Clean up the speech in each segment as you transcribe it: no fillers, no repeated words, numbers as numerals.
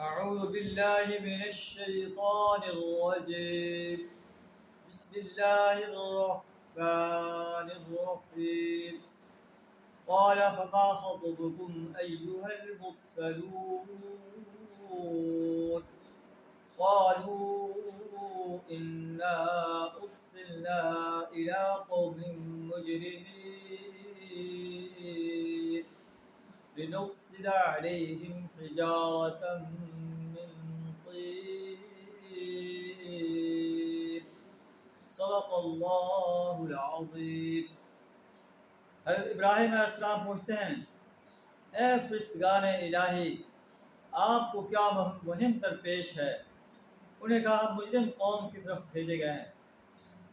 أعوذ بالله من الشيطان الرجيم. بسم الله الرحمن الرحيم. قال فما خطبكم أيها المرسلون؟ قالوا إنا أرسلنا إلى قوم مجرمين لنرسل عليهم حجارة من طين. صدق اللہ العظیم. حضرت ابراہیم علیہ السلام پوچھتے ہیں، اے فرشتگان الہی، آپ کو کیا مہم درپیش ہے؟ انہیں کہا ہم مجرم قوم کی طرف بھیجے گئے ہیں،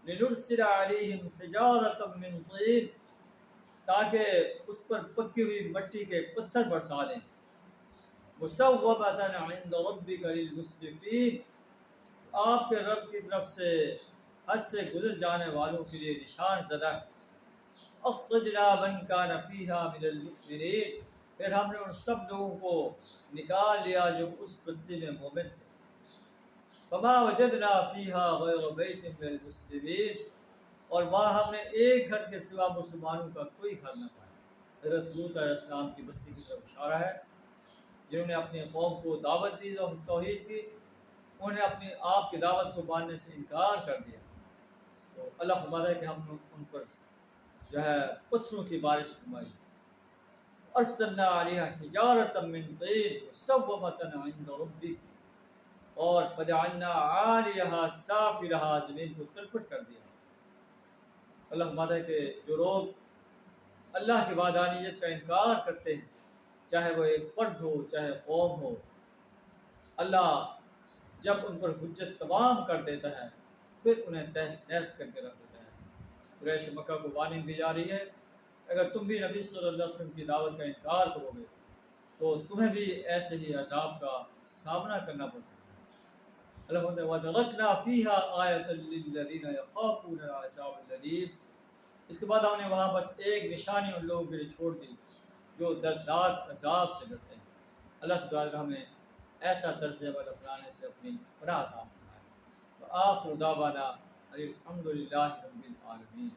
لنرسل علیہم حجارۃ من طین، تاکہ اس پر پکی ہوئی مٹی کے پتھر برسا دیں، مصوبۃ عند ربک للمسرفین، آپ کے رب کی طرف سے حد سے گزر جانے والوں کے لیے نشان زدہ. اخرجنا من کان فیہا من المؤمنین، پھر ہم نے ان سب لوگوں کو نکال لیا جو اس بستی میں مومن تھے. فما وجدنا فیہا غیر بیت من المسلمین، اور وہاں ہم نے ایک گھر کے سوا مسلمانوں کا کوئی گھر نہ پایا. حضرت لوط علیہ السلام کی بستی کی طرف اشارہ ہے، جنہوں نے اپنی قوم کو دعوت دی اور توحید کی. انہوں نے اپنی آپ کی دعوت کو ماننے سے انکار کر دیا، تو اللہ فرماتا ہے کہ ہم ان پر جو ہے پتھروں کی بارش فرمائی. ارسلنا علیہا حجارۃ من طین مصومۃ عند ربک، اور فجعلنا عالیہا سافلہا، زمین کو تلپٹ کر دیا. اللہ فرماتا ہے کہ جو لوگ اللہ کی وحدانیت کا انکار کرتے ہیں، چاہے وہ ایک فرد ہو چاہے قوم ہو، اللہ جب ان پر حجت تمام کر دیتا ہے پھر انہیں تہس نہس کر کے رکھ دیتا ہے. قریش مکہ کو وارننگ دی جا رہی ہے، اگر تم بھی نبی صلی اللہ علیہ وسلم کی دعوت کا انکار کرو گے تو تمہیں بھی ایسے ہی عذاب کا سامنا کرنا پڑ سکتا ہے. اللہ فرماتا ہے وَتَرَكْنَا فِيهَا آیَةً لِلَّذِينَ يَخَافُونَ الْعَذَابَ الْأَلِيمَ، اس کے بعد ہم نے وہاں بس ایک نشانی ان لوگوں کے لیے چھوڑ دی جو دردناک عذاب سے ڈرتے ہیں. اللہ سبحانہ ہمیں ایسا طرز عمل اپنانے سے اپنی پناہ عطا فرمائے. وآخر دعوانا الحمد للہ رب العالمین.